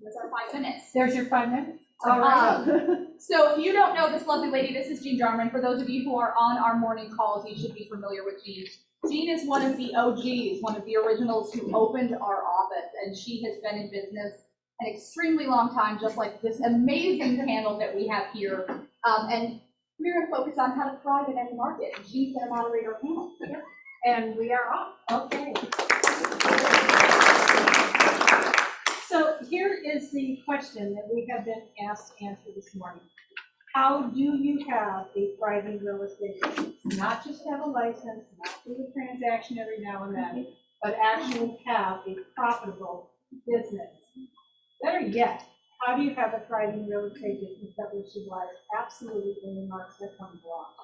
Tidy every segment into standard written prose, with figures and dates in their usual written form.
That's our 5 minutes. There's your 5 minutes. All right. So if you don't know this lovely lady, this is Jean Jarman. For those of you who are on our morning calls, you should be familiar with Jean. Jean is one of the OGs, one of the originals who opened our office, and she has been in business an extremely long time, just like this amazing panel that we have here. And we're going to focus on how to thrive in any market. Jean's going to moderate our panel. And we are off. Okay. So here is the question that we have been asked to answer this morning. How do you have a thriving real estate business? Not just have a license, not do a transaction every now and then, but actually have a profitable business. Better yet, how do you have a thriving real estate business that will survive absolutely any market that comes along?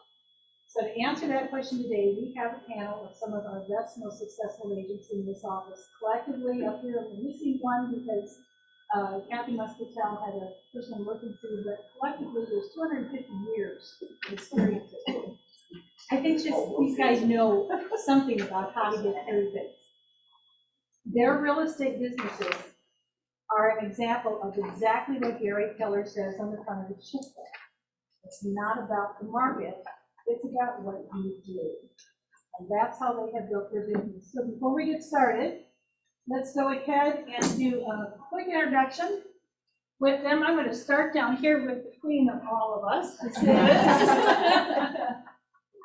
So to answer that question today, we have a panel of some of our best, most successful agents in this office. Collectively, up here, I'm missing one because Kathy Muscatel had a person I'm working through, but collectively, there's 250 years of experience. I think just these guys know something about how to get through things. Their real estate businesses are an example of exactly what Gary Keller says on the front of his chipboard. It's not about the market. It's about what you do. And that's how they have built their business. So before we get started, let's go ahead and do a quick introduction with them. I'm going to start down here with the queen of all of us.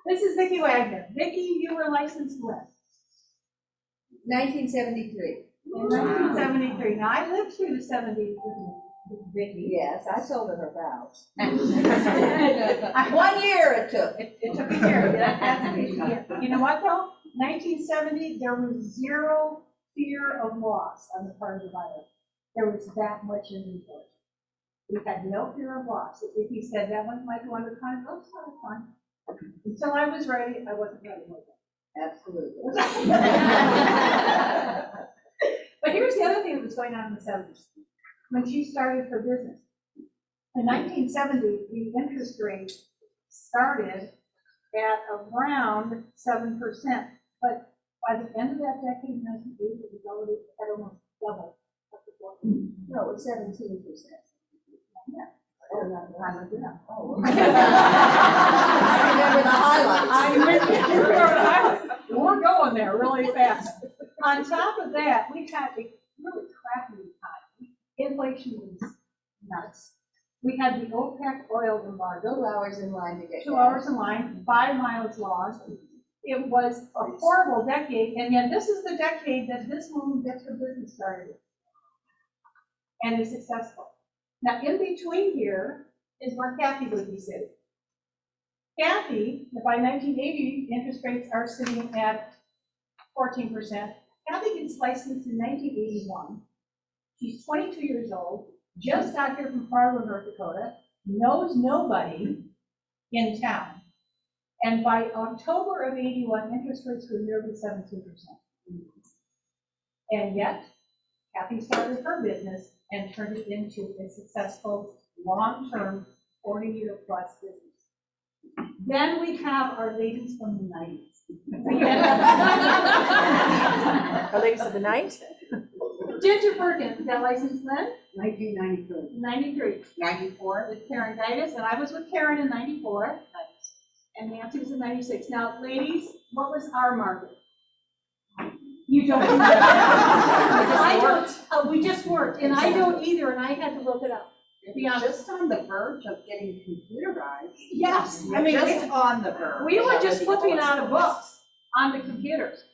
This is Vicki Wagner. Vicki, you were licensed when? 1973. In 1973. Now, I lived through the 70s with Vicki. Yes, I sold her her vows. 1 year it took. It took a year. That's an issue. You know what, though? 1970, there was zero fear of loss on the part of the buyer. There was that much inventory. We had no fear of loss. If he said that one might go under contract, oh, it's not fun. Until I was ready, I wasn't ready with it. Absolutely. But here's the other thing that was going on in the 70s. When she started her business. In 1970, the interest rate started at around 7%. But by the end of that decade, 1980, it was already at almost double. No, it was 17%. Yeah. Oh, no, I remember that. Oh, I remember the highlights. I remember the highlights. We're going there really fast. On top of that, we had a really crappy economy. Inflation was nuts. We had the OPEC oil embargo. 2 hours in line to get 2 hours in line, 5 miles long. It was a horrible decade, and yet this is the decade that this woman gets her business started and is successful. Now, in between here is where Kathy would be sitting. Kathy, by 1980, interest rates are sitting at 14%. Kathy gets licensed in 1981. She's 22 years old, just got here from Fargo, North Dakota, knows nobody in town. And by October of 81, interest rates were nearly 17%. And yet, Kathy started her business and turned it into a successful, long-term, 40-year plus business. Then we have our ladies from the 90s. Our ladies of the night? Ginger Perkins got licensed then? 1993. 93. 94. With Karen Gaitis, and I was with Karen in 94. And Nancy was in 96. Now, ladies, what was our market? You don't remember. I don't. We just worked, and I don't either, and I had to look it up. To be honest. Just on the verge of getting computerized. Yes, I mean, just on the verge. we were just flipping out of books on the computers,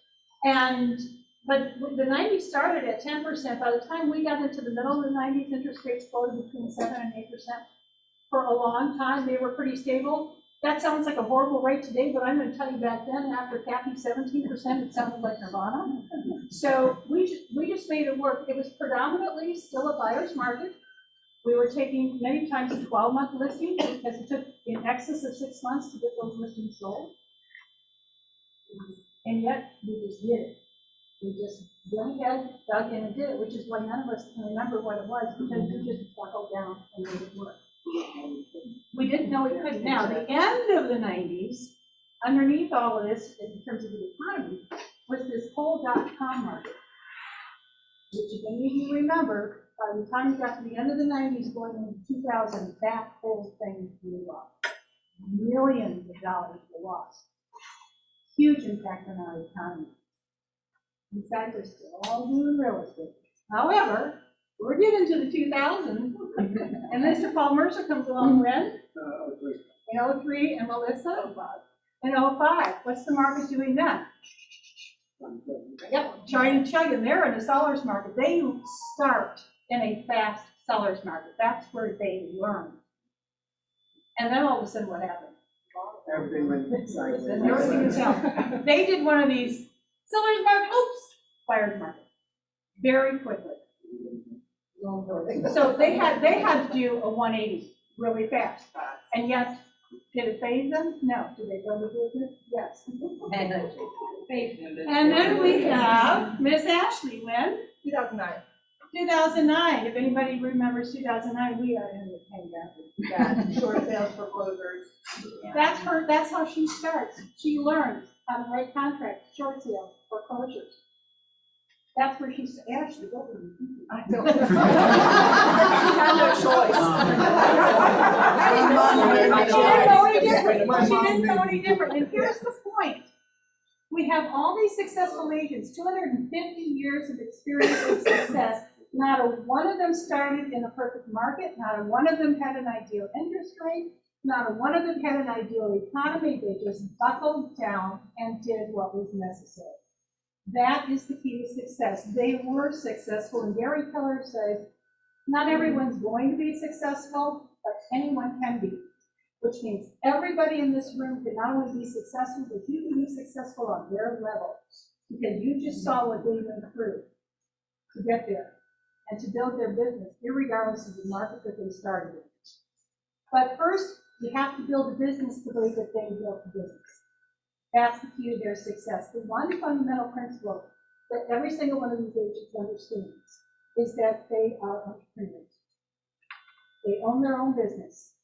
but the 90s started at 10%. By the time we got into the middle of the 90s, interest rates floated between 7 and 8%. For a long time, they were pretty stable. That sounds like a horrible rate today, but I'm going to tell you back then, after Kathy's 17%, it sounded like nirvana. So we just made it work. It was predominantly still a buyer's market. We were taking many times 12-month listings because it took in excess of 6 months to get those listings sold. And yet we just did it. We just went ahead, dug in and did it, which is why none of us can remember what it was, because we just buckled down and made it work. We didn't know we couldn't. Now, the end of the 90s, underneath all of this, in terms of the economy, was this whole .com market, which if any of you remember, by the time you got to the end of the 90s, going into 2000, that whole thing blew up. Millions of dollars were lost. Huge impact on our economy. These guys are still all doing real estate. However, we're getting to the 2000s, and Mr. Paul Mercer comes along when? In 03, and Melissa? In 05. What's the market doing then? Yep, China, China, they're in a seller's market. They start in a fast seller's market. That's where they learn. And then all of a sudden, what happened? Everything went Everything is down. They did one of these seller's market, oops, buyer's market, very quickly. So they had to do a 180 really fast. And yet, did it phase them? No. Did they build a business? Yes. And then we have Miss Ashley when? 2009. 2009. If anybody remembers 2009, we are in the pandemic. Yeah, short sales foreclosures. That's how she starts. She learns how to write contracts, short sales, foreclosures. That's where she's, Ashley, what were you thinking? I don't. She had no choice. She didn't know any different. She didn't know any different. And here's the point. We have all these successful agents, 250 years of experience and success. Not a one of them started in a perfect market. Not a one of them had an ideal interest rate. Not a one of them had an ideal economy. They just buckled down and did what was necessary. That is the key to success. They were successful, and Gary Keller says, not everyone's going to be successful, but anyone can be, which means everybody in this room can not only be successful, but you can be successful on their level, because you just saw what they went through to get there and to build their business, irregardless of the market that they started in. But first, you have to build a business the way that they built the business. That's the key to their success. The one fundamental principle that every single one of these agents understands is that they are entrepreneurs. They own their own business,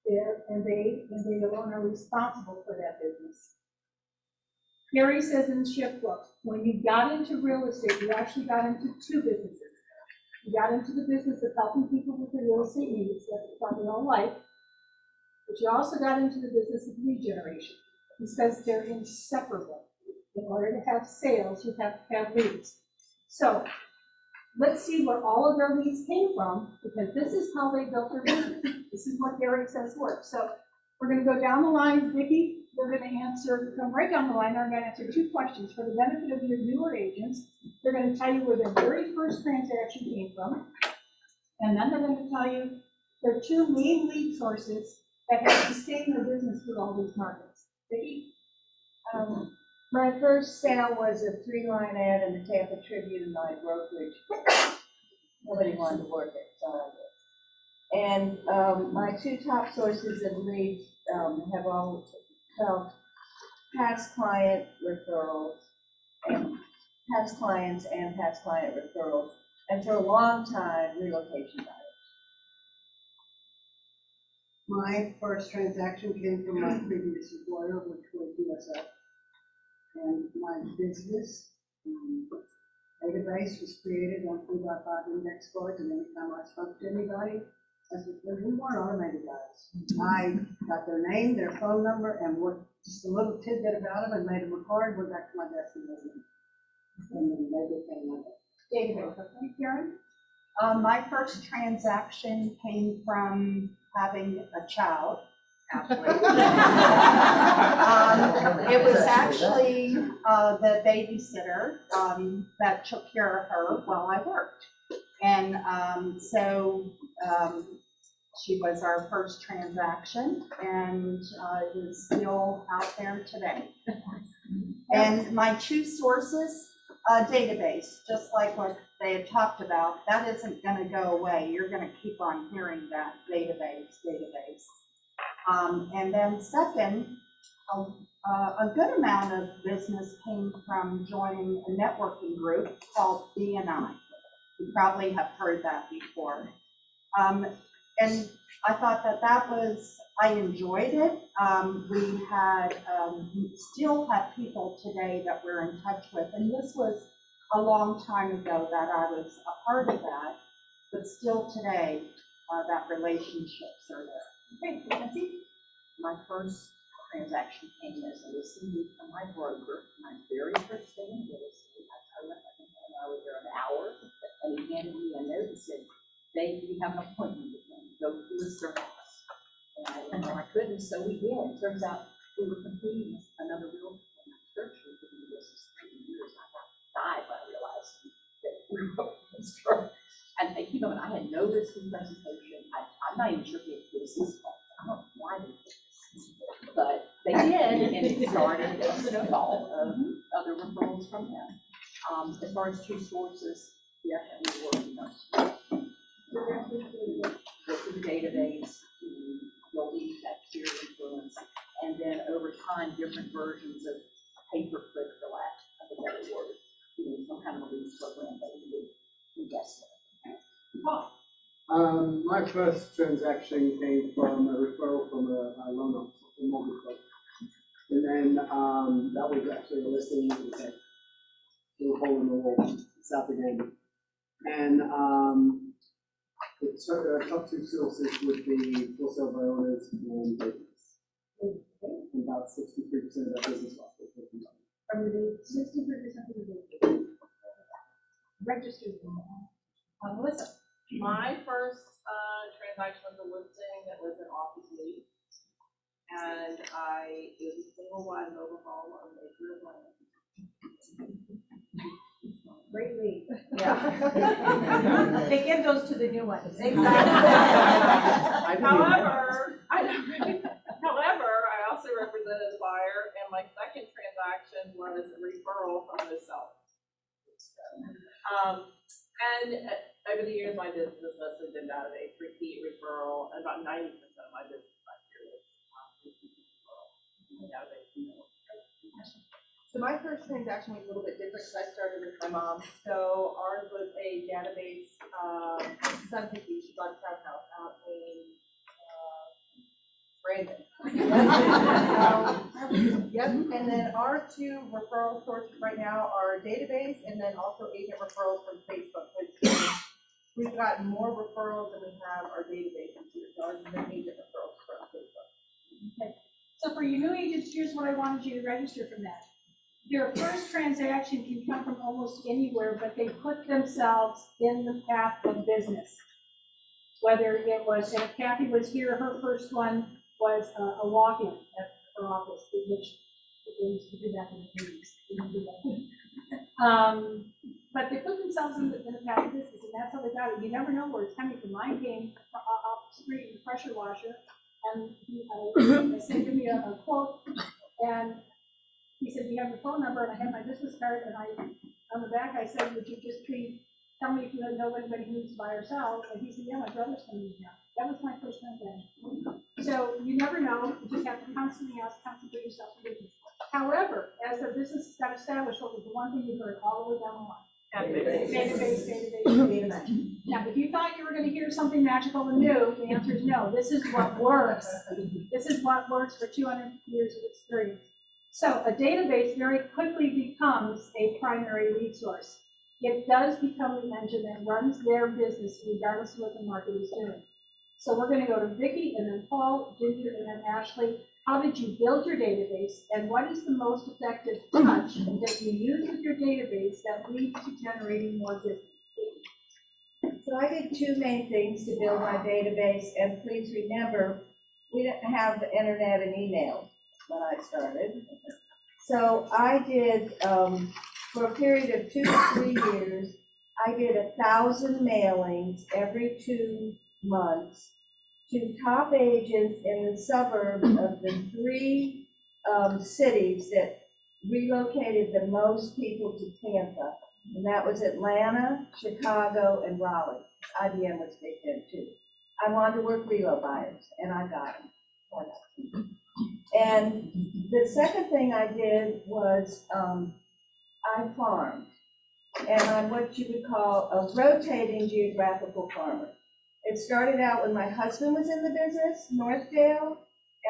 and they alone are responsible for that business. Gary says in the shift book, when you got into real estate, you actually got into two businesses. You got into the business of helping people with their real estate needs, that's probably all life, but you also got into the business of lead generation. He says they're inseparable. In order to have sales, you have to have leads. So let's see where all of their leads came from, because this is how they built their business. This is what Gary says works. So we're going to go down the line. Vicki, we're going to come right down the line. They're going to answer two questions for the benefit of your newer agents. They're going to tell you where their very first transaction came from. And then they're going to tell you their two main lead sources that have sustained their business through all these markets. Vicki? My first sale was a 3-line ad in the Tampa Tribune in my brokerage. Nobody wanted to work it, so I did. And my two top sources of leads have all helped past client referrals and past clients and past client referrals, and for a long time, relocation buyers. My first transaction came from my previous employer, which was USF. And my business database was created on 3x5 index cards, and anytime I spoke to anybody, I said, well, we weren't automated guys. I got their name, their phone number, and what just a little tidbit about them, and made them a card, went back to my desk and wrote them. And then they became my Database, okay, Karen? My first transaction came from having a child, actually. It was actually the babysitter that took care of her while I worked. And so she was our first transaction, and is still out there today. And my two sources, database, just like what they had talked about, that isn't going to go away. You're going to keep on hearing that database. And then second, a good amount of business came from joining a networking group called BNI. You probably have heard that before. And I thought I enjoyed it. We had, still have people today that we're in touch with, and this was a long time ago that I was a part of that. but still today, that relationships are there. Okay, Nancy? My first transaction came as a listing from my broker. My very first thing in real estate, I told him I was there an hour, and he handed me a note and said, "Dave, you have an appointment with him. Go to his house." And I went, "No, I couldn't," so we did. Turns out we were competing with another realtor in my church who had been in business 30 years. I about died when I realized that we were both in this church. And you know, and I had no listing presentation. I'm not even sure if it was his fault. I don't know why they did this. But they did, and it started a snowball of other referrals from him. As far as two sources, definitely working on go through the database, building that peer influence, and then over time, different versions of pay-per-click, for lack of a better word, some kind of a lead program that we would invest in. My first transaction came from a referral from a loan officer, a mortgage broker. And then that was actually a listing that was like a little hole in the wall, south again. And the top two sources would be wholesale by owners and business. And about 63% of that business loss was with them. From the 63% of the registered. Melissa? My first transaction was a listing that was an office lease. And it was a single wide mobile home on Lake Land. Great lead. Yeah. They give those to the new ones. However, I also represented a buyer, and my second transaction was a referral from the seller. And over the years, my business mostly been out of a repeat referral, and about 90% of my business last year was repeat referral. So my first transaction was a little bit different because I started with my mom. So ours was a database, Sunset Beach, she bought a townhouse out in Brandon. Yep, and then our two referral sources right now are a database and then also agent referrals from Facebook. We've gotten more referrals than we have our database, so ours is an agent referrals from Facebook. Okay. So for your new agents, here's what I wanted you to register from that. Your first transaction can come from almost anywhere, but they put themselves in the path of business. Whether it was, and if Kathy was here, her first one was a walk-in at her office, which we used to do that in the 80s. We don't do that. But they put themselves in the path of business, and that's how they got it. You never know where it's coming from. Mine came off the street in a pressure washer, and I said, give me a quote, and he said, do you have your phone number? And I had my business card, and on the back, I said, would you just tell me if you know anybody who needs to buy or sell? And he said, yeah, my brother's coming in now. That was my first transaction. So you never know, you just have to constantly ask, constantly put yourself in business. However, as their business got established, what was the one thing you heard all the way down the line? Database. Now, if you thought you were going to hear something magical and new, the answer is no. This is what works. This is what works for 200 years of experience. So a database very quickly becomes a primary lead source. It does become the engine that runs their business regardless of what the market is doing. So we're going to go to Vicki and then Paul, Ginger, and then Ashley. How did you build your database, and what is the most effective touch that you use with your database that leads to generating more business? So I did two main things to build my database, and please remember, we didn't have the internet and email when I started. So I did, for a period of 2 to 3 years, I did 1,000 mailings every 2 months to top agents in the suburbs of the 3 cities that relocated the most people to Tampa. And that was Atlanta, Chicago, and Raleigh. IBM was big then too. I wanted to work relo buyers, and I got them. And the second thing I did was I farmed. And I'm what you would call a rotating geographical farmer. It started out when my husband was in the business, Northdale,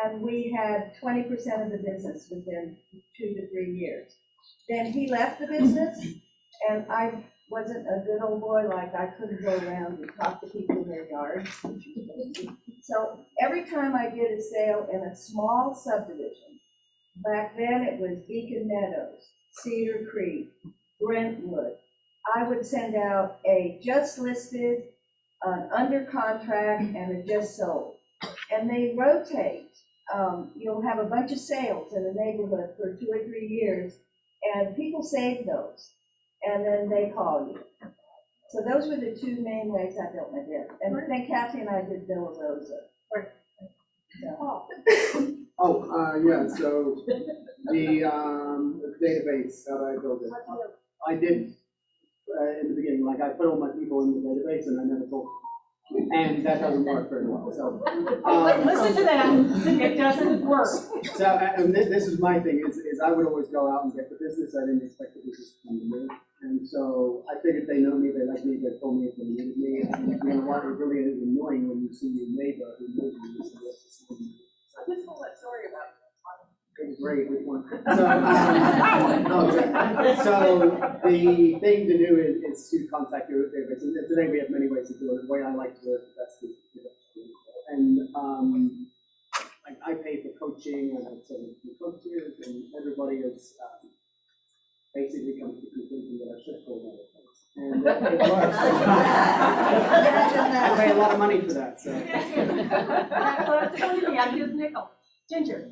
and we had 20% of the business within 2 to 3 years. Then he left the business, and I wasn't a good old boy, like I couldn't go around and talk to people in their yards. So every time I did a sale in a small subdivision, back then it was Beacon Meadows, Cedar Creek, Brentwood, I would send out a just listed, an under contract, and a just sold. And they rotate. You'll have a bunch of sales in the neighborhood for 2 or 3 years, and people save those, and then they call you. So those were the two main ways I built my business. And then Kathy and I did Villa Rosa. Yeah, so the database, how did I build it? I did, in the beginning, like I put all my people in the database and I never told them. And that doesn't work very well, so. Listen to that, it doesn't work. So, and this is my thing, is I would always go out and get the business, I didn't expect the business to come to me. And so I figured they know me, they like me, they told me if they needed me, and you know what, it really is annoying when you see your neighbor who knows you, you say, "Yes, this is me." I just told that story about It was great, which one? So the thing to do is to contact your database, and today we have many ways to do it. The way I like to do it, that's the and I pay for coaching, and I've sent the coaches, and everybody is basically come to the conclusion that I should call that. And it works. I pay a lot of money for that, so. That's what I'm telling you, I use nickel. Ginger.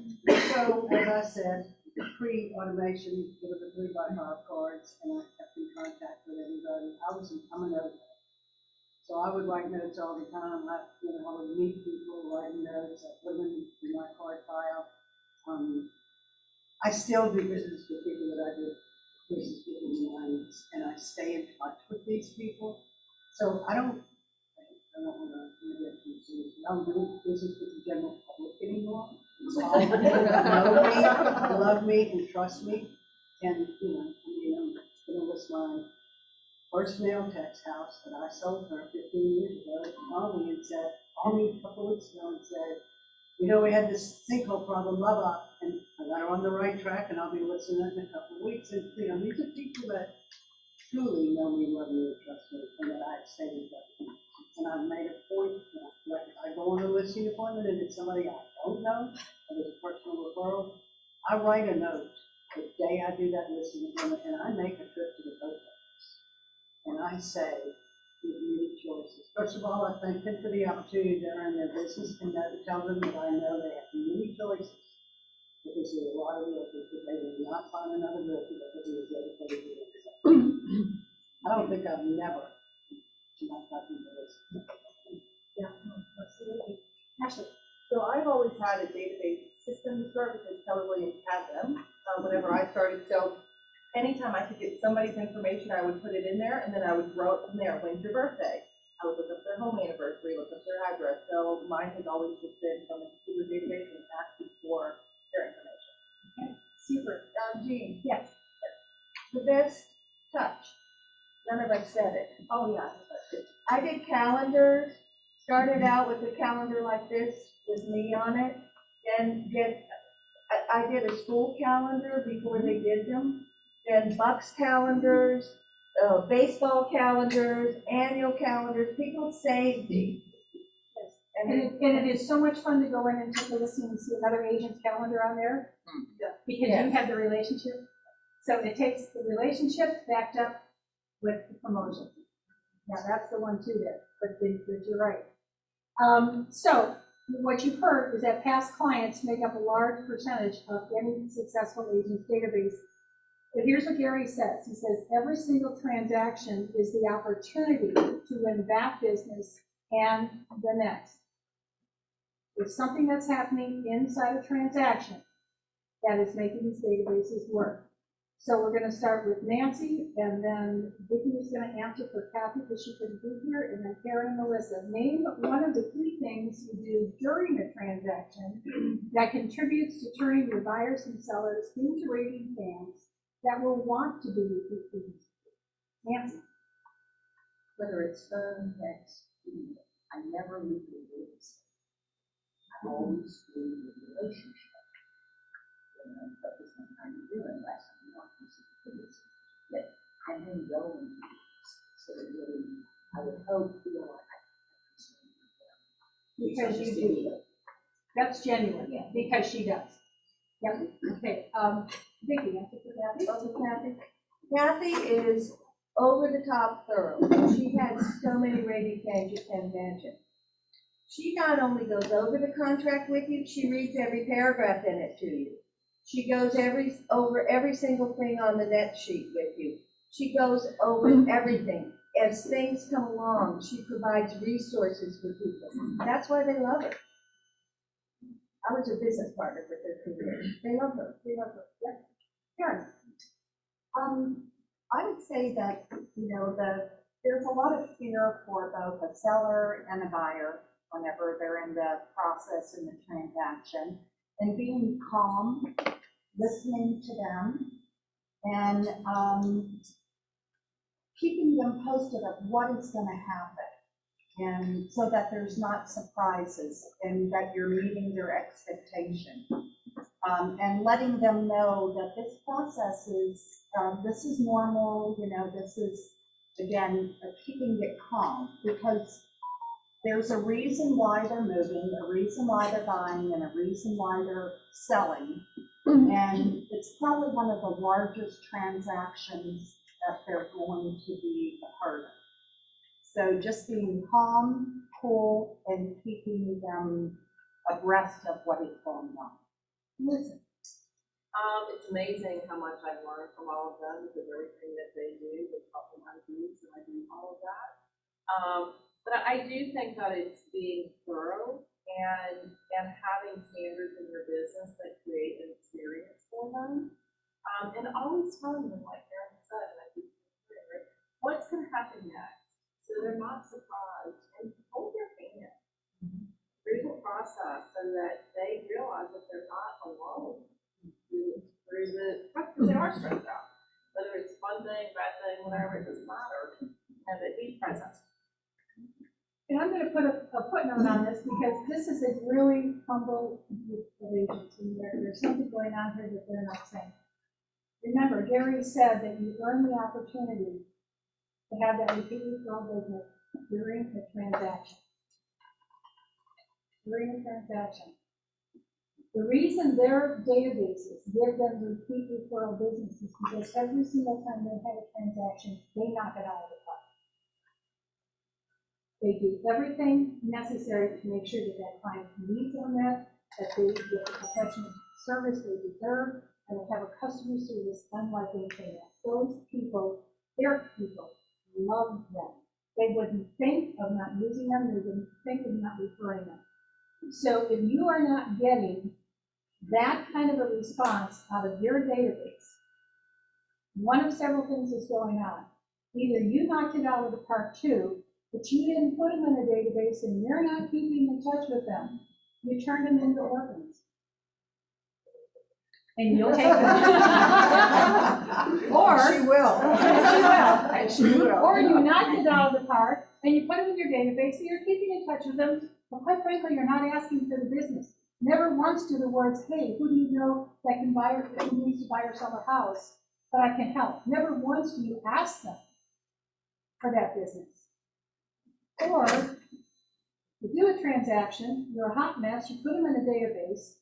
So, as I said, pre-automation, there were the 3x5 cards, and I kept in contact with everybody. I'm a note. So I would write notes all the time. I would meet people, writing notes, I put them in my card file. I still do business with people that I did business with in the 90s, and I stay in touch with these people. So I don't want to get too serious. I don't do business with the general public anymore. It's all people that know me, love me, and trust me. And, I'm going to list my first mail text house that I sold her 15 years ago. Called me a couple of weeks ago and said, we had this sinkhole problem, blah, blah, and I got her on the right track, and I'll be listening in a couple of weeks. And, these are people that truly know me, love me, and trust me, and that I stay in touch with. And I've made a point, like if I go on a listing appointment and it's somebody I don't know, and it's a personal referral, I write a note the day I do that listing appointment, and I make a trip to the post office. And I say, give me choices. First of all, I thank them for the opportunity to earn their business, and to tell them that I know they have many choices. Because there are a lot of realtors that they will not find another realtor that will be as dedicated to them. I don't think I've never not gotten into this. Yeah, absolutely. Ashley, so I've always had a database system to start because Keller Williams had them whenever I started. So anytime I could get somebody's information, I would put it in there, and then I would grow it from there. When's your birthday? I would look up their home anniversary, look up their address. So mine has always just been from a computer database and asking for their information. Okay, super. Jean, Yes. the best touch. None of us said it. Oh, yeah. I did calendars, started out with a calendar like this with me on it, then I did a school calendar before they did them, then Bucks calendars, baseball calendars, annual calendars, people saved these. And it is so much fun to go in and take a listen and see another agent's calendar on there. Because you have the relationship. So it takes the relationship backed up with the promotion. Yeah, that's the one too there, but you're right. So what you've heard is that past clients make up a large percentage of any successful agent's database. But here's what Gary says. He says, every single transaction is the opportunity to win that business and the next. There's something that's happening inside a transaction that is making these databases work. So we're going to start with Nancy, and then Vicki is going to answer for Kathy because she couldn't be here, and then Karen and Melissa. Name one of the 3 things you do during a transaction that contributes to turning your buyers and sellers into raving fans that will want to be repeat business. Nancy. Whether it's phone, text, email, I never leave the real estate. I always do the relationship. But this one time you do it, last time you want to see the business. And then go into So it really, I would hope, feel like Because you do. That's genuine, because she does. Yep, okay, Vicki, answer for Kathy? Also Kathy. Kathy is over the top thorough. She has so many rating tags you can imagine. She not only goes over the contract with you, she reads every paragraph in it to you. She goes over every single thing on the net sheet with you. She goes over everything. As things come along, she provides resources for people. That's why they love her. I was her business partner for 13 years. They love her. They love her. Yep. Karen, I would say that, there's a lot of fear for both a seller and a buyer whenever they're in the process in the transaction, and being calm, listening to them, and keeping them posted of what is going to happen, and so that there's not surprises and that you're meeting their expectation. And letting them know that this process is, this is normal, this is, again, keeping it calm, because there's a reason why they're moving, a reason why they're buying, and a reason why they're selling. And it's probably one of the largest transactions that they're going to be a part of. So just being calm, cool, and keeping them abreast of what is going on. Listen. It's amazing how much I've learned from all of them, because everything that they do, they help me how to do, and I do all of that. But I do think that it's being thorough and having standards in your business that create an experience for them. And always telling them, like Karen said, and I keep hearing it, what's going to happen next, so they're not surprised, and hold their hand through the process so that they realize that they're not alone through the, because they are stressed out. Whether it's a fun thing, bad thing, whatever, it doesn't matter, and they be present. And I'm gonna put a footnote on this, because this is a really humble group of agents, and there's something going on here that they're not saying. Remember, Gary said that you earn the opportunity to have that repeat referral business during the transaction. During the transaction. The reason their databases give them repeat referral business is because every single time they have a transaction, they knock it out of the park. They do everything necessary to make sure that that client's needs are met, that they get the professional service they deserve, and they have a customer service unlike anything else. Those people, their people, love them. They wouldn't think of not using them, they wouldn't think of not referring them. So if you are not getting that kind of a response out of your database, one of several things is going on. Either you knocked it out of the park too, but you didn't put them in a database and you're not keeping in touch with them. You turned them into orphans. And you'll take them. Or She will. she will. Or you knocked it out of the park and you put them in your database, so you're keeping in touch with them, but quite frankly, you're not asking for the business. Never once do the words, hey, who do you know that can buy or who needs to buy or sell a house that I can help? Never once do you ask them for that business. Or you do a transaction, you're a hot mess, you put them in a database,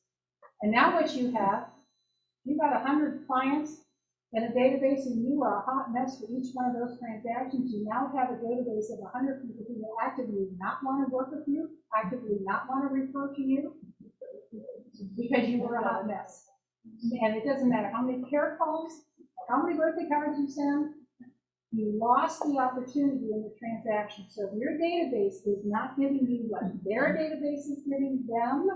and now what you have, you've got 100 clients in a database, and you are a hot mess for each one of those transactions. You now have a database of 100 people who will actively not want to work with you, actively not want to refer to you, because you were a hot mess. And it doesn't matter how many care calls, or how many birthday cards you send, you lost the opportunity in the transaction. So if your database is not giving you what their database is giving them,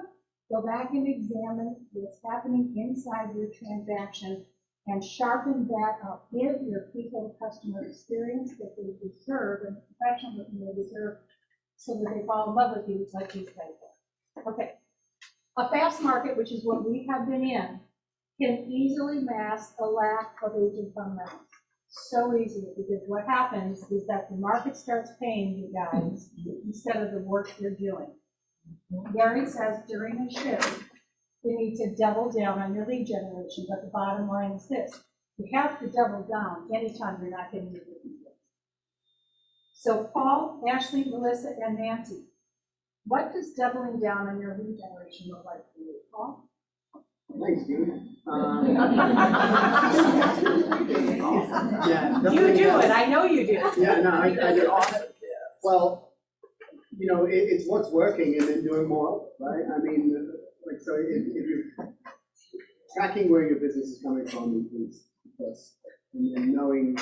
go back and examine what's happening inside your transaction and sharpen that up. Give your people the customer experience that they deserve and the professionalism they deserve, so that they fall in love with you like you said. Okay. A fast market, which is what we have been in, can easily mask a lack of agent fundamentals. So easily, because what happens is that the market starts paying you guys instead of the work you're doing. Gary says during a shift, you need to double down on your lead generation, but the bottom line is this: you have to double down anytime you're not getting your business. So Paul, Ashley, Melissa, and Nancy, what does doubling down on your lead generation look like for you, Paul? Thanks, Dean. You do it, I know you do. Yeah, no, I do. Well, you know, it's what's working and then doing more of it, right? I mean, like, so if you're tracking where your business is coming from is first, and then knowing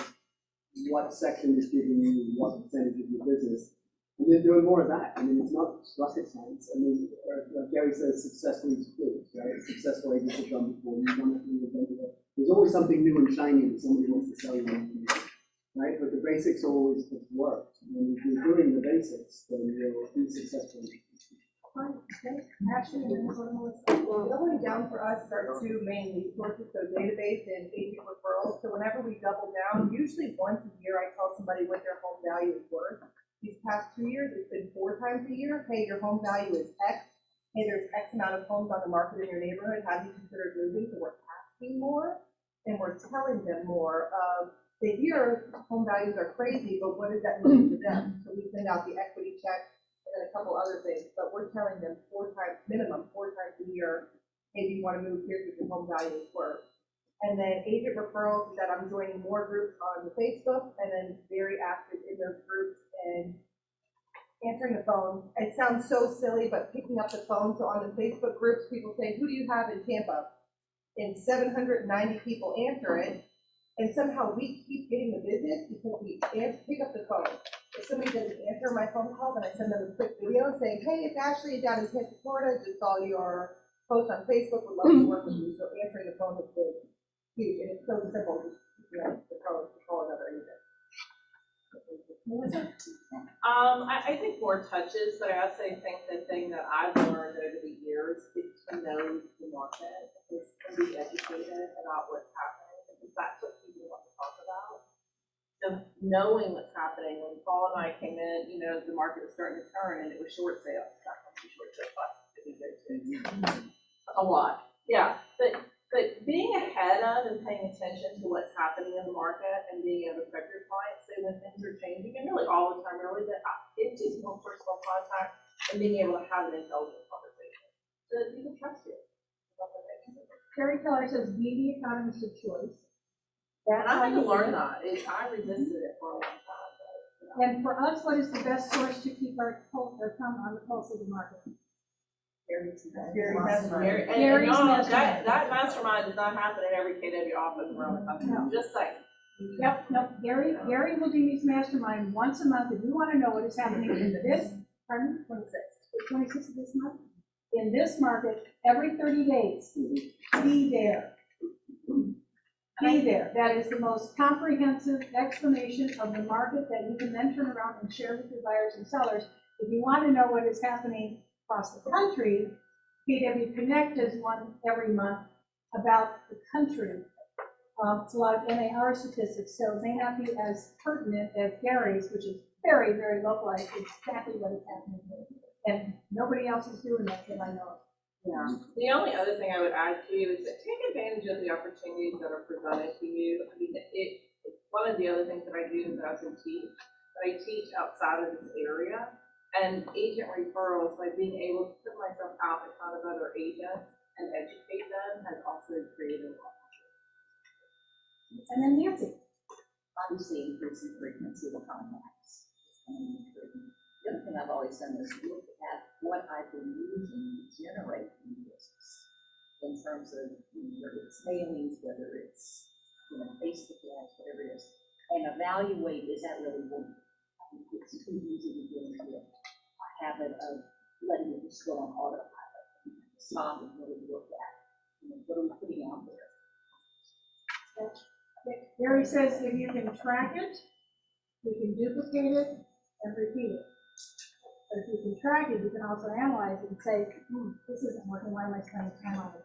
what section is giving you what percentage of your business, and then doing more of that. I mean, it's not rocket science. I mean, like Gary says, successfully excludes, right? Successful agents have done before. You don't have to reinvent it. There's always something new and shiny that somebody wants to sell you, right? But the basics always have worked. And if you're doing the basics, then you'll be successful. Ashley, and then we'll go to Melissa. Well, doubling down for us are two main lead sources, so database and agent referrals. So whenever we double down, usually once a year, I tell somebody what their home value is worth. These past 2 years, it's been 4 times a year. Hey, your home value is X. Hey, there's X amount of homes on the market in your neighborhood. Have you considered moving? So we're asking more and we're telling them more. They hear home values are crazy, but what does that mean to them? So we send out the equity check and then a couple other things, but we're telling them 4 times, minimum 4 times a year. Maybe you want to move here because your home value is worth. And then agent referrals, that I'm joining more groups on the Facebook and then very active in those groups and answering the phone. It sounds so silly, but picking up the phone. So on the Facebook groups, people say, who do you have in Tampa? And 790 people answer it. And somehow we keep getting the business because we pick up the phone. If somebody doesn't answer my phone call, then I send them a quick video saying, hey, it's Ashley down in Tampa, Florida. Just saw your post on Facebook. Would love to work with you. So answering the phone has been huge. And it's so simple. Just, you know, to call another agent. I think more touches, but I also think the thing that I've learned over the years is to know the market, is to be educated about what's happening, because that's what people want to talk about. So knowing what's happening, when Paul and I came in, you know, the market was starting to turn and it was short sales, not short sale classes that we go to. A lot, yeah, but being ahead of and paying attention to what's happening in the market and being able to affect your clients, so when things are changing, and really all the time, really, that it's just more personal contact and being able to have an intelligent conversation so that people trust you. Terry Keller says, be the economist of choice. And That's I how had to you learn do it. that. I resisted it for a long time. But, you know. And for us, what is the best source to keep our thumb on the pulse of the market? Gary's Gary's y'all, mastermind. that mastermind does not happen in every KW office around the country. No. Just saying. Yep, no, Gary will do his mastermind once a month. If you want to know what is happening in this, pardon, 26th of this month, in this market, every 30 days, be there. Be there. That is the most comprehensive explanation of the market that you can then turn around and share with your buyers and sellers. If you want to know what is happening across the country, KW Connect does one every month about the country. It's a lot of NAR statistics, so it may not be as pertinent as Gary's, which is very, very localized, exactly what is happening here. And nobody else is doing that that I know of. Yeah. The only other thing I would add to you is that take advantage of the opportunities that are presented to you. I mean, one of the other things that I do is I also teach. I teach outside of this area, and agent referrals, by being able to put myself out in front of other agents and educate them, has also created a lot. And then Nancy. Obviously, increasing frequency of contacts. The other thing I've always done is look at what I've been using to generate new business in terms of whether it's mailings, whether it's Facebook ads, whatever it is, and evaluate, is that really working? I think it's too easy to get into a habit of letting it just go on autopilot, stop and really look at what are we putting out there. Gary says if you can track it, you can duplicate it and repeat it. But if you can track it, you can also analyze it and say, this isn't working, why am I spending time on it?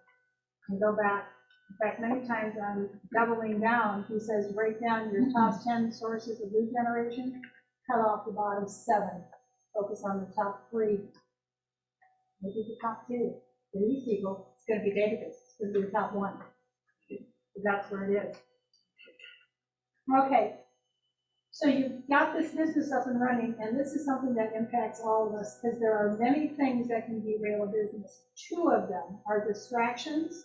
And go back. In fact, many times I'm doubling down. He says, write down your top 10 sources of lead generation, cut off the bottom 7, focus on the top 3, maybe the top 2. For these people, it's going to be database. It's going to be the top 1. That's where it is. Okay. So you've got this business up and running, and this is something that impacts all of us, because there are many things that can derail a business. Two of them are distractions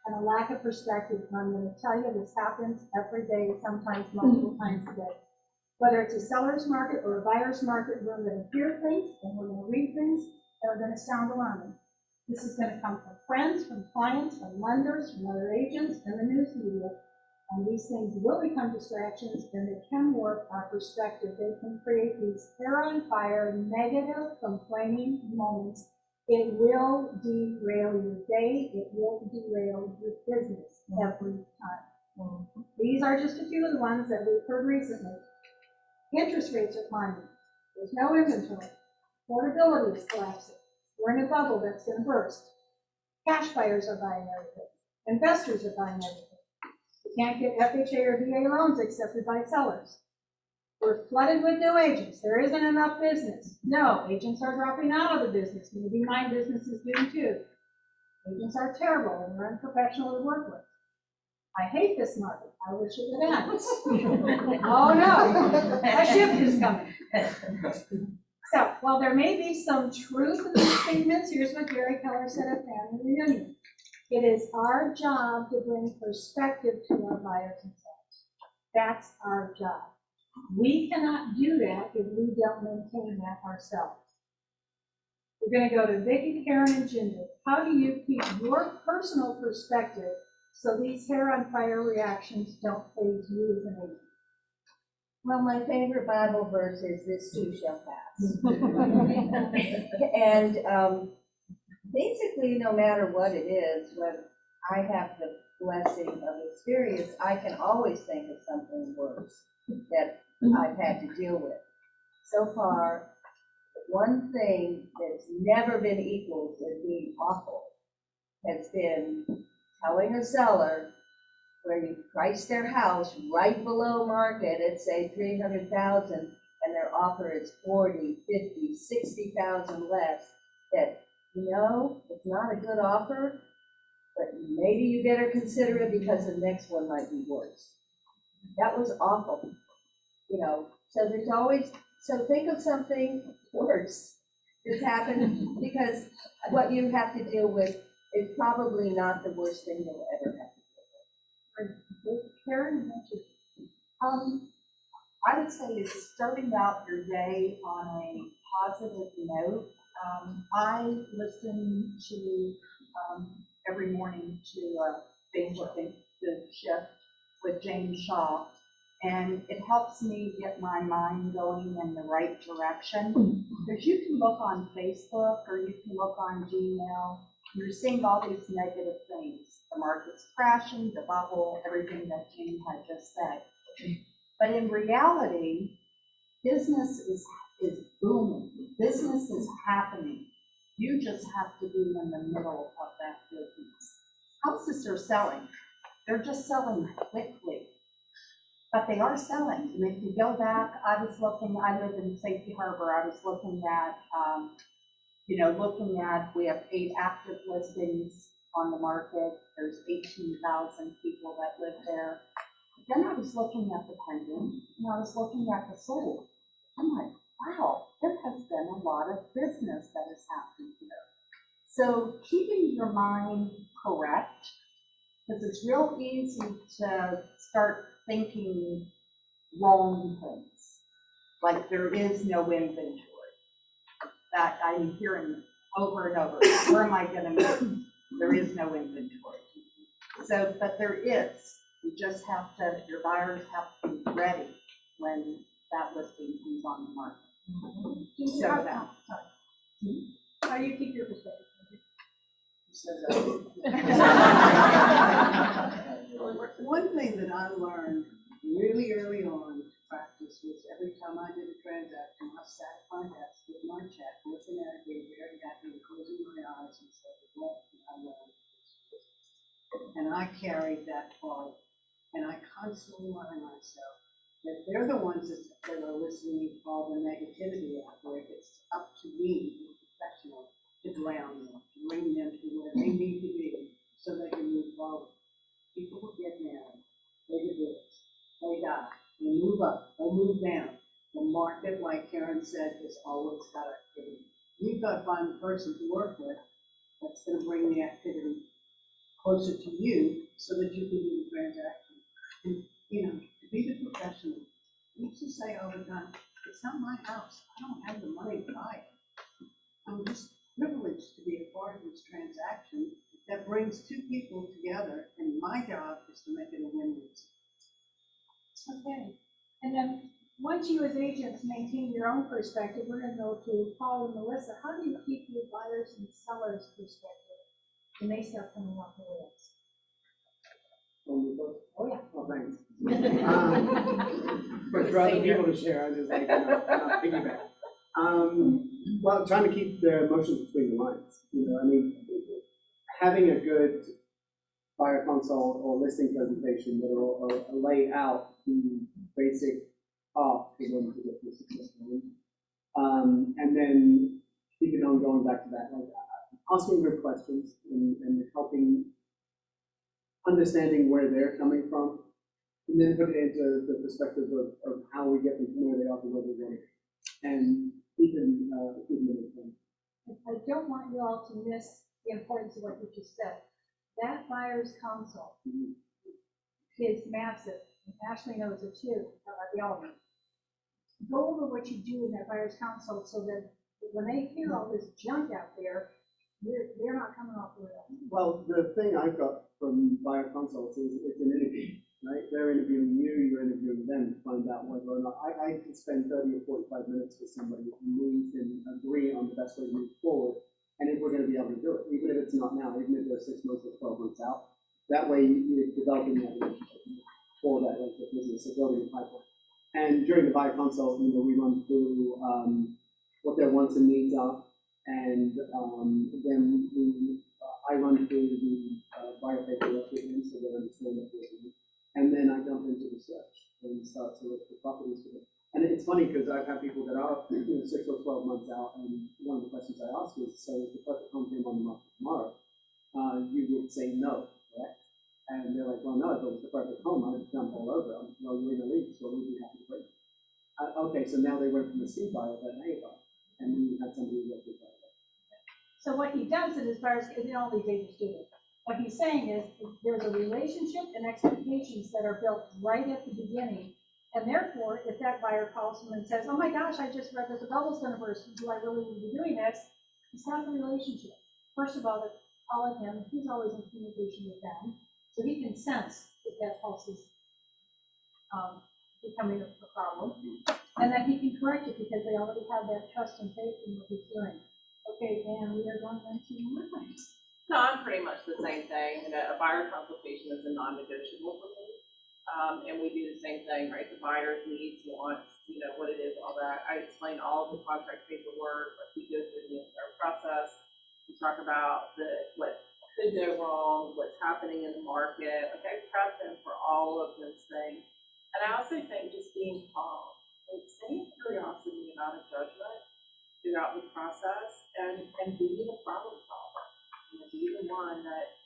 and a lack of perspective. And I'm going to tell you, this happens every day, sometimes multiple times a day. Whether it's a seller's market or a buyer's market, we're going to hear things and we're going to read things that are going to sound alarming. This is going to come from friends, from clients, from lenders, from other agents, and the news media. And these things will become distractions, and they can warp our perspective. They can create these hair on fire, negative, complaining moments. It will derail your day. It will derail your business every time. These are just a few of the ones that we've heard recently. Interest rates are climbing. There's no inventory. Affordability is collapsing. We're in a bubble that's going to burst. Cash buyers are buying everything. Investors are buying everything. You can't get FHA or VA loans accepted by sellers. We're flooded with new agents. There isn't enough business. No, agents are dropping out of the business. Maybe my business is doing too. Agents are terrible and they're unprofessional to work with. I hate this market. I wish it would end. Oh no, a shift is coming. So, while there may be some truth in these statements, here's what Gary Keller said at Family Reunion. It is our job to bring perspective to our buyers and sellers. That's our job. We cannot do that if we don't maintain that ourselves. We're going to go to Vicki, Karen, and Ginger. How do you keep your personal perspective so these hair on fire reactions don't phase you as an agent? Well, my favorite Bible verse is, "This too shall pass." And basically, no matter what it is, when I have the blessing of experience, I can always think of something worse that I've had to deal with. So far, one thing that's never been equaled as being awful has been telling a seller where you price their house right below market at, say, 300,000, and their offer is 40, 50, 60,000 less, that, you know, it's not a good offer, but maybe you better consider it because the next one might be worse. That was awful, you know. So there's always, so think of something worse that's happened, because what you have to deal with is probably not the worst thing you'll ever have to deal with. Karen, I would say is starting out your day on a positive note. I listen to, every morning to Facebook, the shift with James Shaw, and it helps me get my mind going in the right direction. Because you can look on Facebook or you can look on Gmail, you're seeing all these negative things. The market's crashing, the bubble, everything that Jane had just said. But in reality, business is booming. Business is happening. You just have to be in the middle of that business. Houses are selling. They're just selling quickly. But they are selling. And if you go back, I live in Safety Harbor. I was looking at, we have 8 active listings on the market. There's 18,000 people that live there. Then I was looking at the pending, and I was looking at the sold. I'm like, wow, there has been a lot of business that has happened here. So keeping your mind correct, because it's real easy to start thinking wrong things, like there is no inventory. That I'm hearing over and over. Where am I going to move? There is no inventory. So, but there is. You just have to, your buyers have to be ready when that listing comes on the market. So that. how do you keep your perspective? One thing that I learned really early on to practice was every time I did a transaction, I sat at my desk with my check, looking at it, very happy, and closing my eyes and said, what can I learn? And I carried that forward. And I constantly remind myself that they're the ones that are listening to all the negativity out there. It's up to me, the professional, to ground them, to bring them to where they need to be so they can move forward. People will get married, they divorce, they die, they move up, they move down. always got activity. You've got to find a person to work with that's gonna bring the activity closer to you so that you can do the transaction. And, you know, to be the professional, I used to say all the time, it's not my house, I don't have the money to buy it. I'm just privileged to be a part of this transaction that brings two people together, and my job is to make it a win-win. Okay, and then, once you as agents maintain your own perspective, we're gonna go to Paul and Melissa. How do you keep your buyers and sellers' perspective when they start coming up with this? Oh, yeah. Oh, thanks. But for other people to share, I just like, piggyback. Well, trying to keep the emotions between the lines, you know, I mean, having a good buyer consult or listing presentation that will lay out the basic path for them to get this successful. And then keeping on going back to that, like asking good questions and helping understanding where they're coming from, and then put it into the perspective of how we get them from where they are to where they want to be. And keeping them. I don't want you all to miss the importance of what you just said. That buyer's consult is massive. Ashley knows it too, the element. Go over what you do in that buyer's consult so that when they hear all this junk out there, they're not coming off the rails. Well, the thing I've got from buyer consults is it's an interview, right? They're interviewing you, you're interviewing them to find out whether or not I can spend 30 or 45 minutes with somebody and we can agree on the best way to move forward. And if we're going to be able to do it, even if it's not now, even if they're 6 months or 12 months out, that way you're developing that relationship for that like the business, so building a pipeline. And during the buyer consult, you know, we run through what their wants and needs are, and then I run through the buyer paperwork treatment so they understand what they're doing. And then I jump into the search and start to look for properties for them. And it's funny because I've had people that are 6 or 12 months out, and one of the questions I ask is, so if the perfect home came on the market tomorrow, you would say no, correct? And they're like, well, no, if it was the perfect home, I would jump all over. Well, we're in a league, so we'd be happy to break. Okay, so now they went from a C buyer to an A buyer, and then you had somebody who was a buyer. So what he does in his buyer's, and all these agents do it, what he's saying is there's a relationship and expectations that are built right at the beginning. And therefore, if that buyer calls him and says, oh my gosh, I just read that the bubble's gonna burst, do I really need to be doing this? It's not a relationship. First of all, they're calling him, he's always in communication with them, so he can sense if that pulse is becoming a problem. And then he can correct it because they already have that trust and faith in what he's doing. Okay, and we are going into more things. No, I'm pretty much the same thing, and a buyer consultation is a non-negotiable for me. And we do the same thing, right? The buyer's needs, wants, you know, what it is, all that. I explain all of the contract paperwork, like we go through the entire process. We talk about what could go wrong, what's happening in the market. Like I prep them for all of those things. And I also think just being calm, like staying curiosity and out of judgment throughout the process, and being the problem solver. You know, be the one that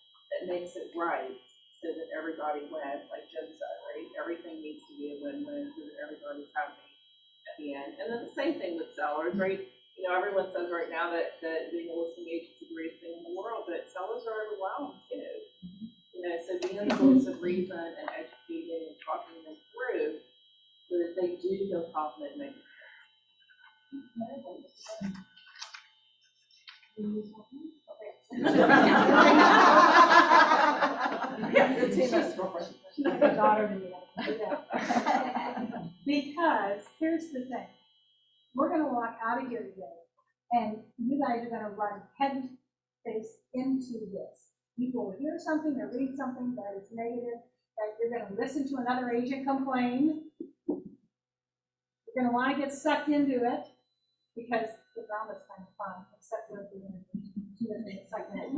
makes it right, so that everybody wins, like Jim said, right? Everything needs to be a win-win so that everybody's happy at the end. And then the same thing with sellers, right? You know, everyone says right now that being a listing agent is the greatest thing in the world, but sellers are overwhelmed too. You know, so being the voice of reason and educating and talking them through so that they do feel confident making She's a daughter to me. Because here's the thing, we're gonna walk out of here today, and you guys are gonna run head face into this. You will hear something or read something that is negative, that you're gonna listen to another agent complain. You're gonna wanna get sucked into it, because the drama's kind of fun, except for the interview. It's like that.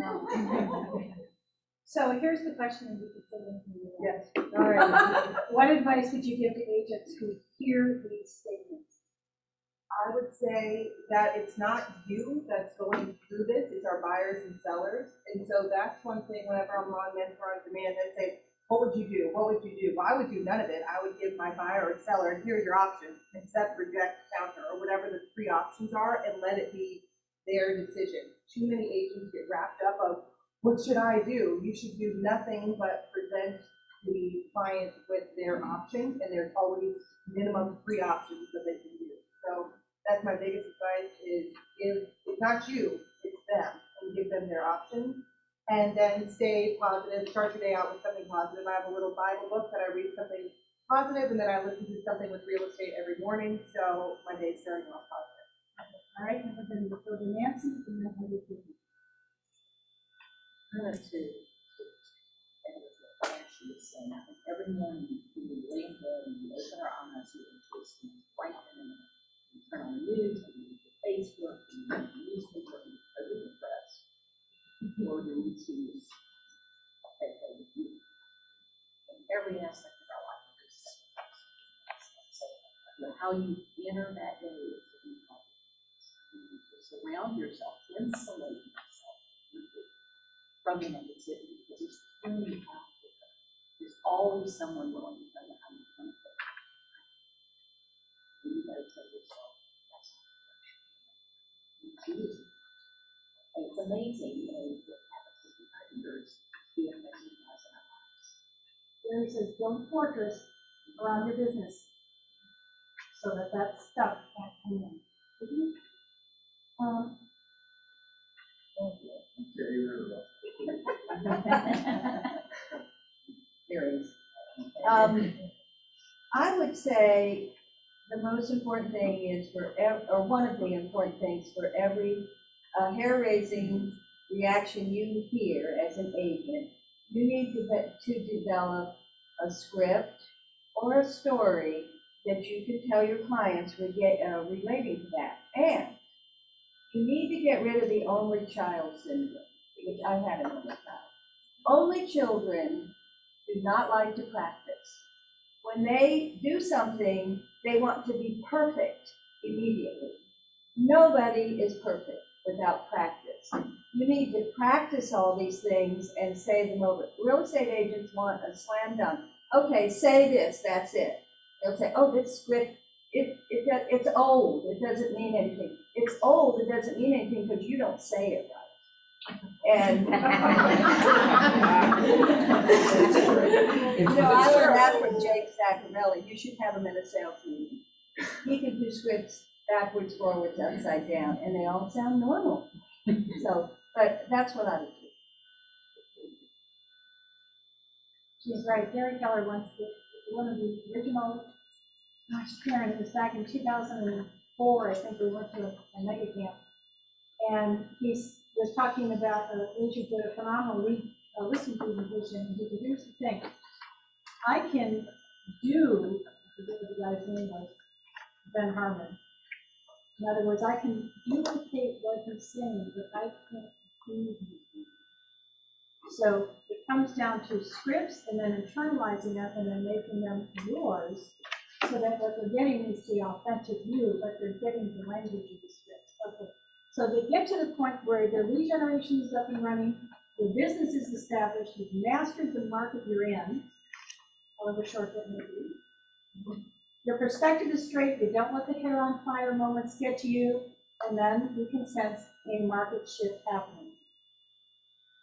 So here's the question, and you can put it into the. Yes, all right. What advice would you give to agents who hear these statements? I would say that it's not you that's going through this, it's our buyers and sellers. And so that's one thing whenever I'm on Mentor on Demand, they say, what would you do? What would you do? Well, I would do none of it. I would give my buyer or seller, here's your option, accept, reject, counter, or whatever the three options are, and let it be their decision. Too many agents get wrapped up of, what should I do? You should do nothing but present the client with their options, and there's always minimum three options that they can do. So that's my biggest advice is it's not you, it's them, and give them their options. And then stay positive, start your day out with something positive. I have a little Bible book that I read something positive, and then I listen to something with real estate every morning, so my day's starting off positive. All right, and we're going to go to Nancy, and then we'll do. I'm going to, and with what Ashley was saying, I think every morning we lay in bed and we open our eyes, we just right in a minute. We turn on the news, we read the Facebook, we read the newspaper, we read the press. Or do we choose in every aspect of our life? So how you enter that day is really important. You surround yourself, insulate yourself from the negativity, because it's really out there. There's always someone willing to tell you how you're going to feel. You got to tell yourself that's not you choose. And it's amazing, you know, what happens to the years, we have recognized in our lives. Gary says, build a fortress around your business so that that stuff can't come in. There is. I would say the most important thing is or one of the important things for every hair-raising reaction you hear as an agent, you need to develop a script or a story that you can tell your clients relating to that. And you need to get rid of the only child syndrome, which I had an only child. Only children do not like to practice. When they do something, they want to be perfect immediately. Nobody is perfect without practice. You need to practice all these things and say them over. Real estate agents want a slam dunk. Okay, say this, that's it. They'll say, oh, this script, it's old, it doesn't mean anything. It's old, it doesn't mean anything because you don't say it right. And I learned that from Jake Zaccarelli. You should have him in a sales meeting. He can do scripts backwards, forwards, upside down, and they all sound normal. So, but that's what I would do. She's right. Gary Keller once, one of the original, Karen, it was back in 2004, I think we went to a mega camp. And he was talking about an agent did a phenomenal listing presentation, and he said, here's the thing. I can do, I forget what the guy's name was, Ben Harmon. In other words, I can duplicate what he's saying, but I can't prove anything. So it comes down to scripts and then internalizing them and then making them yours so that what they're getting is the authentic you, but they're getting the language of the scripts. Okay. So they get to the point where their lead generation is up and running, your business is established, you've mastered the market you're in, however short that may be. Your perspective is straight, you don't let the hair on fire moments get to you, and then you can sense a market shift happening.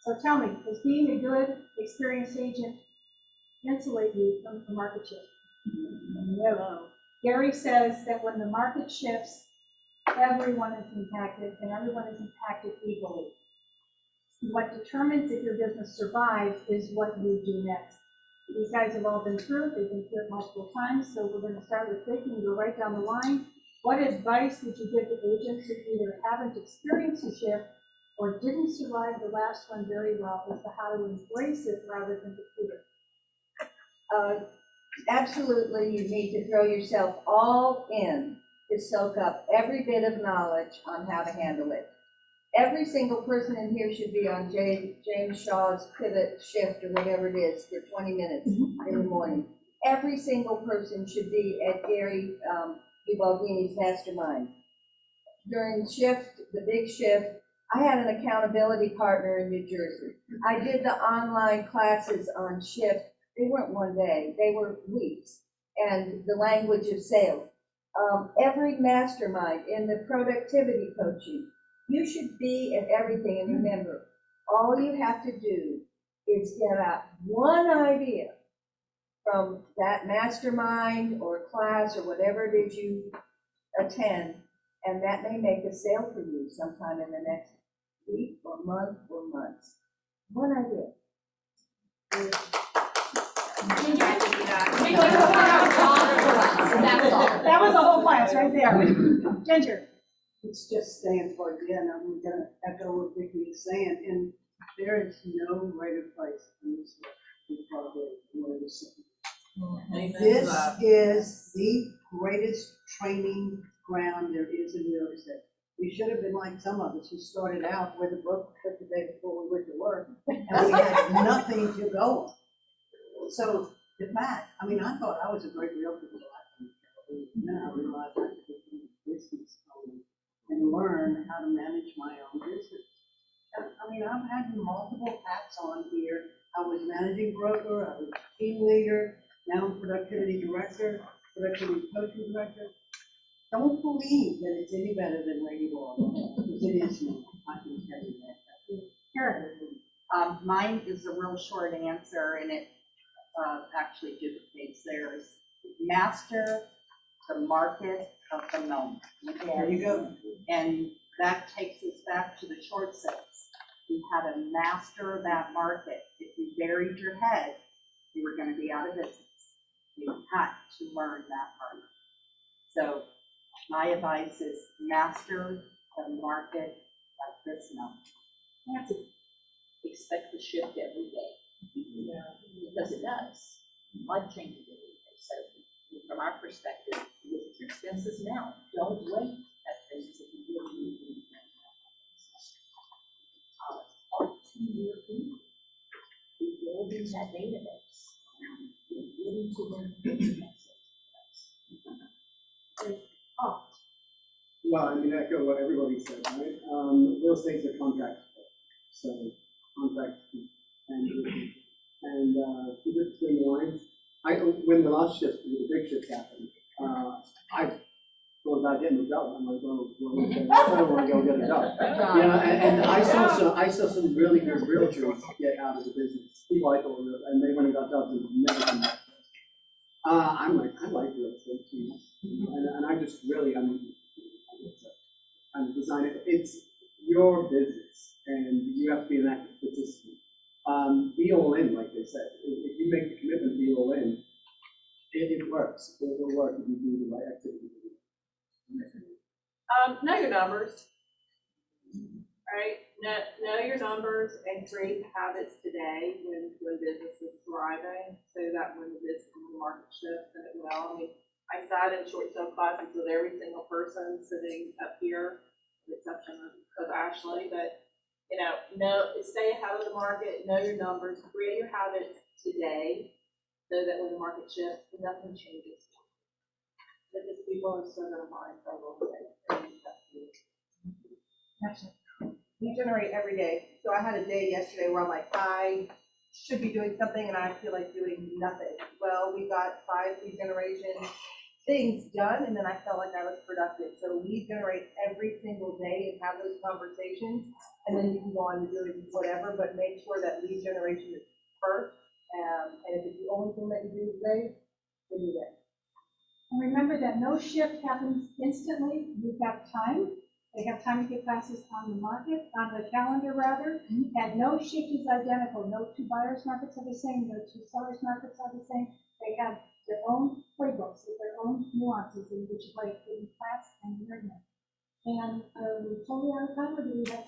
So tell me, does being a good, experienced agent insulate you from the market shift? No. Gary says that when the market shifts, everyone is impacted, and everyone is impacted equally. What determines if your business survives is what you do next. These guys have all been through it, they've been through it multiple times, so we're going to start with Vicki and go right down the line. What advice would you give to agents who either haven't experienced a shift or didn't survive the last one very well as to how to embrace it rather than defeat it? Absolutely, you need to throw yourself all in to soak up every bit of knowledge on how to handle it. Every single person in here should be on James Shaw's pivot shift or whatever it is for 20 minutes in the morning. Every single person should be at Gary Ubaldini's mastermind. During the shift, the big shift, I had an accountability partner in New Jersey. I did the online classes on shift They weren't one day, they were weeks. And the language of sales. Every mastermind in the productivity coaching, you should be at everything. And remember, all you have to do is get out one idea from that mastermind or class or whatever it is you attend, and that may make a sale for you sometime in the next week or month or months. One idea. That's all. That was a whole class right there. Ginger. It's just saying toward the end, I'm gonna echo what Vicki is saying, and there is no greater place in this world than probably where this is. This is the greatest training ground there is in real estate. We should have been like some of us who started out with a book the day before we went to work, and we had nothing to go on. So the fact, I mean, I thought I was a great realtor for life. Then I realized I could become a business owner and learn how to manage my own business. I mean, I've had multiple hats on here. I was managing broker, I was team leader, now I'm productivity director, productivity coaching director. Don't believe that it's any better than where you are, because it is not. I can tell you that. Karen. Mine is a real short answer, and it actually duplicates theirs. Master the market of the moment. There you go. And that takes us back to the short sales. You had to master that market. If you buried your head, you were going to be out of business. You had to learn that market. So my advice is master the market of this moment. You have to expect the shift every day. Because it does. Life changes every day. So from our perspective, look at your expenses now. Don't wait at things that you really need to do. Part 2 year thing. We build in that database. We're getting to learn that. Well, I mean, echo what everybody said, right? Real estate's a contract, so contract and between the lines. When the last shift, the big shift happened, I thought about getting a job. I'm like, well, I don't want to go get a job. Yeah, and I saw some really good realtors get out of the business. People I thought were, and they went and got jobs and never come back. I'm like, I like real estate too, and I just really, I'm designing it. It's your business, and you have to be an active participant. Be all in, like they said. If you make the commitment to be all in, it works. It will work if you do the right activity. Know your numbers, right? Know your numbers and create habits today when business is thriving, so that when the market shifts, and it will. I mean, I sat in short sale classes with every single person sitting up here, with the exception of Ashley, but stay ahead of the market, know your numbers, create your habits today, so that when the market shifts, nothing changes. Because people are still gonna buy for a little bit. We generate every day. So I had a day yesterday where I'm like, I should be doing something and I feel like doing nothing. Well, we got 5 lead generation things done, and then I felt like I was productive. So we generate every single day and have those conversations, and then you can go on to doing whatever, but make sure that lead generation is first. And if it's the only thing that you do today, then do that. And remember that no shift happens instantly. You've got time. They have time to get classes on the market, on the calendar rather. And no shift is identical. No 2 buyers markets are the same. No 2 sellers markets are the same. They have their own playbooks with their own nuances in which way in class and learn them. And we're totally out of time, or do we have?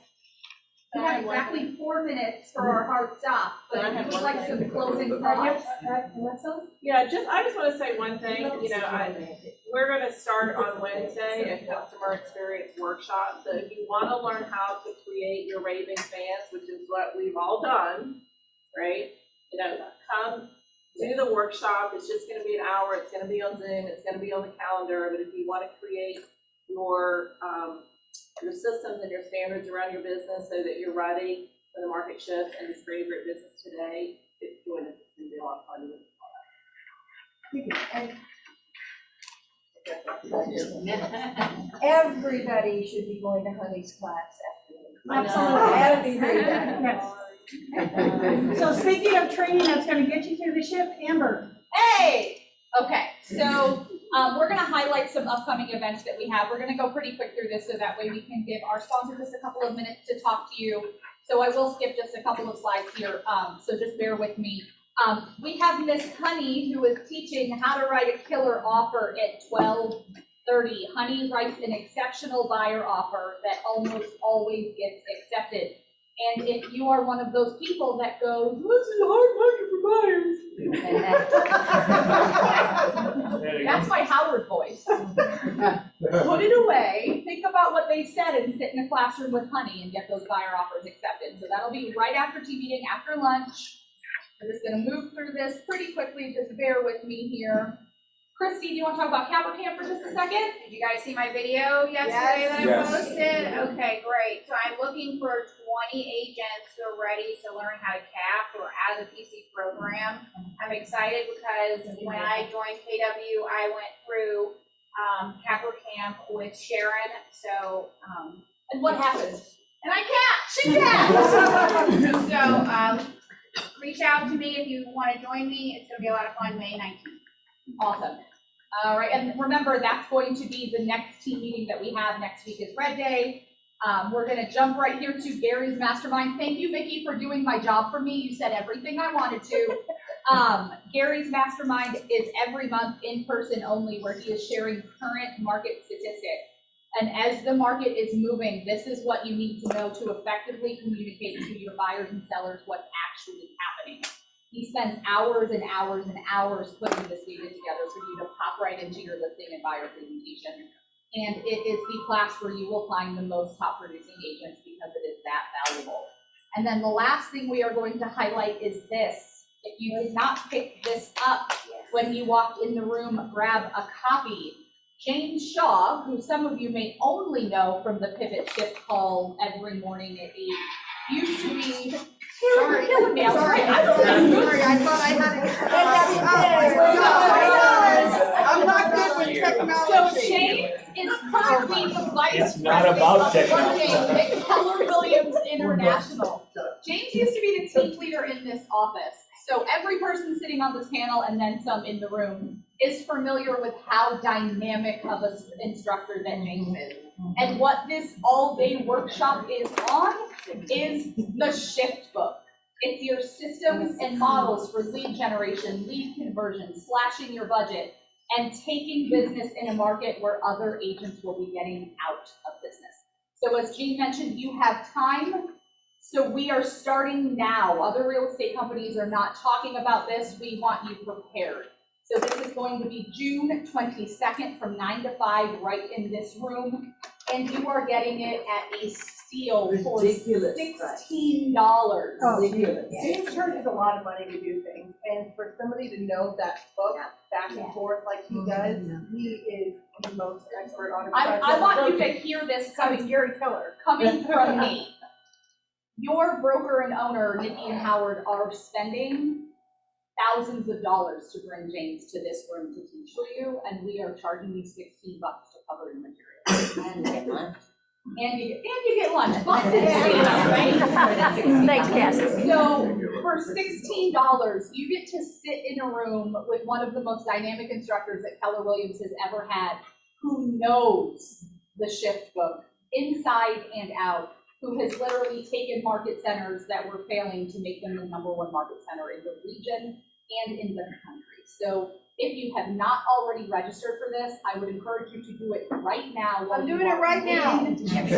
We have exactly 4 minutes for our hard stop, but I I have would one like thing. some closing thoughts. Melissa? Yeah, I just want to say one thing, we're gonna start on Wednesday a customer experience workshop. So if you want to learn how to create your raving fans, which is what we've all done, right? Come do the workshop. It's just gonna be an hour. It's gonna be on Zoom. It's gonna be on the calendar. But if you want to create your systems and your standards around your business so that you're ready for the market shift and just create a great business today, it's doing it, it's gonna be a lot of fun. Everybody should be going to Honey's class after Absolutely. Everybody. Yes. So speaking of training that's gonna get you through the shift, Amber, Hey, okay, so, we're gonna highlight some upcoming events that we have. We're gonna go pretty quick through this so that way we can give our sponsor just a couple of minutes to talk to you. So I will skip just a couple of slides here, so just bear with me. We have Miss Honey, who is teaching how to write a killer offer at 12:30. Honey writes an exceptional buyer offer that almost always gets accepted. And if you are one of those people that goes, this is a hard market for buyers. That's my Howard voice. Put it away, think about what they said, and sit in a classroom with Honey and get those buyer offers accepted. So that'll be right after tea meeting, after lunch. I'm just gonna move through this pretty quickly, just bear with me here. Christy, do you want to talk about Capper Camp for just a second? Did you guys see my video yesterday that I Yes. posted? Okay, great. So I'm looking for 20 agents who are ready to learn how to cap or add a PC program. I'm excited because when I joined KW, I went through Capper Camp with Sharon. So, And what happened? and I capped. She capped. So reach out to me if you want to join me. It's going to be a lot of fun, May 19th. Awesome. All right, and remember, that's going to be the next team meeting that we have next week is Red Day. We're gonna jump right here to Gary's Mastermind. Thank you, Vicki, for doing my job for me. You said everything I wanted to. Gary's Mastermind is every month in person only, where he is sharing current market statistics. And as the market is moving, this is what you need to know to effectively communicate to your buyers and sellers what's actually happening. He spends hours and hours and hours putting this data together for you to pop right into your listing and buyer presentation. And it is the class where you will find the most top producing agents because it is that valuable. And then the last thing we are going to highlight is this. If you did not pick this up when you walked in the room, grab a copy. James Shaw, who some of you may only know from the pivot shift call every morning at 8, used to be Sorry, I thought I had it. I'm not good with technology. So James is currently the vice It's not about president technology. working at Keller Williams International. James used to be the team leader in this office. So every person sitting on this panel and then some in the room is familiar with how dynamic of an instructor that James is. And what this all-day workshop is on is the shift book. It's your systems and models for lead generation, lead conversion, slashing your budget, and taking business in a market where other agents will be getting out of business. So as Jean mentioned, you have time. So we are starting now. Other real estate companies are not talking about this. We want you prepared. So this is going to be June 22nd from 9 to 5 right in this room. And you are getting it at a steal for $16. James charges a lot of money to do things, and for somebody to know that book back and forth like he does, he is the most expert on it. I want you to hear this coming from me. Your broker and owner, Nikki and Howard, are spending thousands of dollars to bring James to this room to teach for you, and we are charging you $16 to cover your material. And get lunch. And you get lunch. Plus it's right? Thanks, Cassie. So for $16, you get to sit in a room with one of the most dynamic instructors that Keller Williams has ever had, who knows the shift book inside and out, who has literally taken market centers that were failing to make them the #1 market center in the region and in the country. So if you have not already registered for this, I would encourage you to do it right now. I'm doing it right now. In your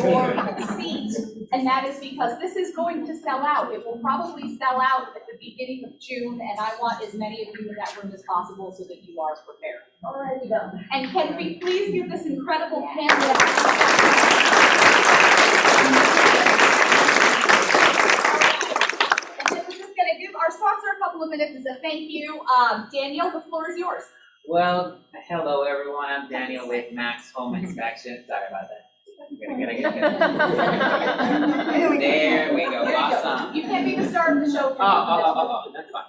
seat. And that is because this is going to sell out. It will probably sell out at the beginning of June, and I want as many of you in that room as possible so that you are prepared. Already done. And can we please give this incredible candidate? Our sponsor a couple of minutes as a thank you. Daniel, the floor is yours. Well, hello everyone, I'm Daniel with Max Home Inspection. Sorry about that. There we go. awesome. You can't be the star of the show. That's fine.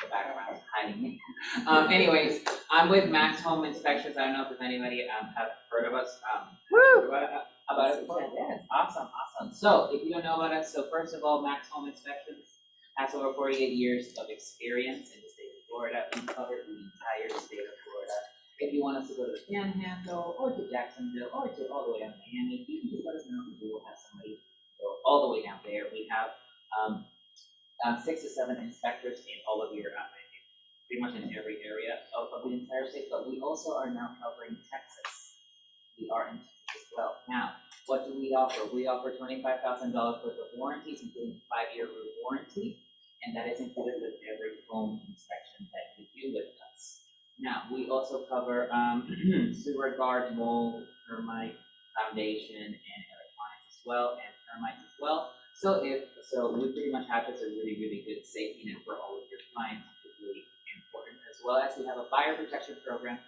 The background is hiding me. Anyways, I'm with Max Home Inspections. I don't know if anybody have heard of us. About it before? Yes, awesome. So if you don't know about us, so first of all, Max Home Inspections has over 48 years of experience in the state of Florida. We cover the entire state of Florida. If you want us to go to the Panhandle or to Jacksonville or to all the way down to Miami, you can just let us know and we will have somebody go all the way down there. We have 6 to 7 inspectors in all of your, pretty much in every area of the entire state, but we also are now covering Texas. We are in Texas as well. Now, what do we offer? We offer $25,000 worth of warranties, including 5-year warranty, and that is included with every home inspection that you do with us. Now, we also cover sewer guard, mold, termite, foundation, and electronics as well, and termites as well. So we pretty much have just a really, really good safety net for all of your clients, which is really important, as well as we have a fire protection program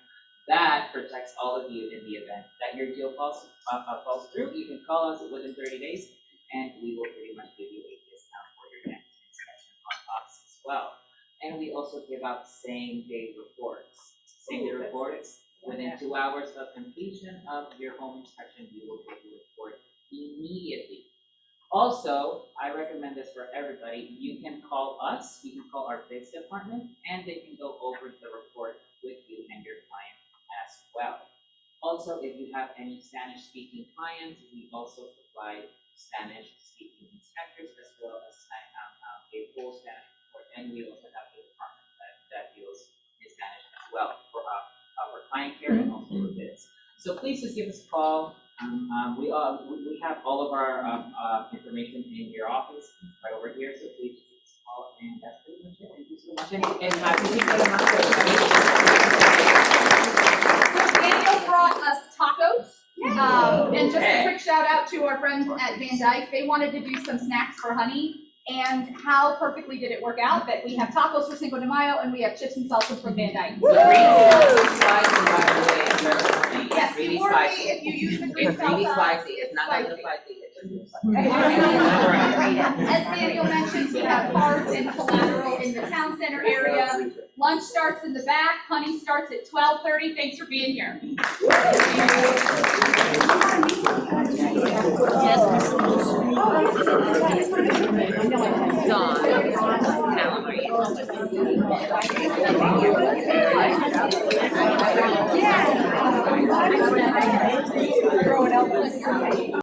that protects all of you in the event that your deal falls through. You can call us within 30 days, and we will pretty much give you a discount for your next inspection on us as well. And we also give out same-day reports. Same-day reports, within 2 hours of completion of your home inspection, you will get your report immediately. Also, I recommend this for everybody. You can call us, you can call our bids department, and they can go over the report with you and your client as well. Also, if you have any Spanish-speaking clients, we also provide Spanish-speaking inspectors as well as a full Spanish report, and we also have a department that deals in Spanish as well for client care and also for bids. So please just give us a call. We have all of our information in your office right over here, so please just give us a call, and that's pretty much it. Thank you so much, and happy Daniel brought us tacos. And just a quick shout out to our friends at Van Dyke. They wanted to do some snacks for Honey. And how perfectly did it work out that we have tacos for Cinco de Mayo and we have chips and salsa from Van Dyke. Yes, really before spicy. if you use the green It's really salsa, spicy. It's not that spicy. spicy. It's just As Daniel mentioned, we have cards and collateral in the town center area. Lunch starts in the back. Honey starts at 12:30. Thanks for being here. Yeah.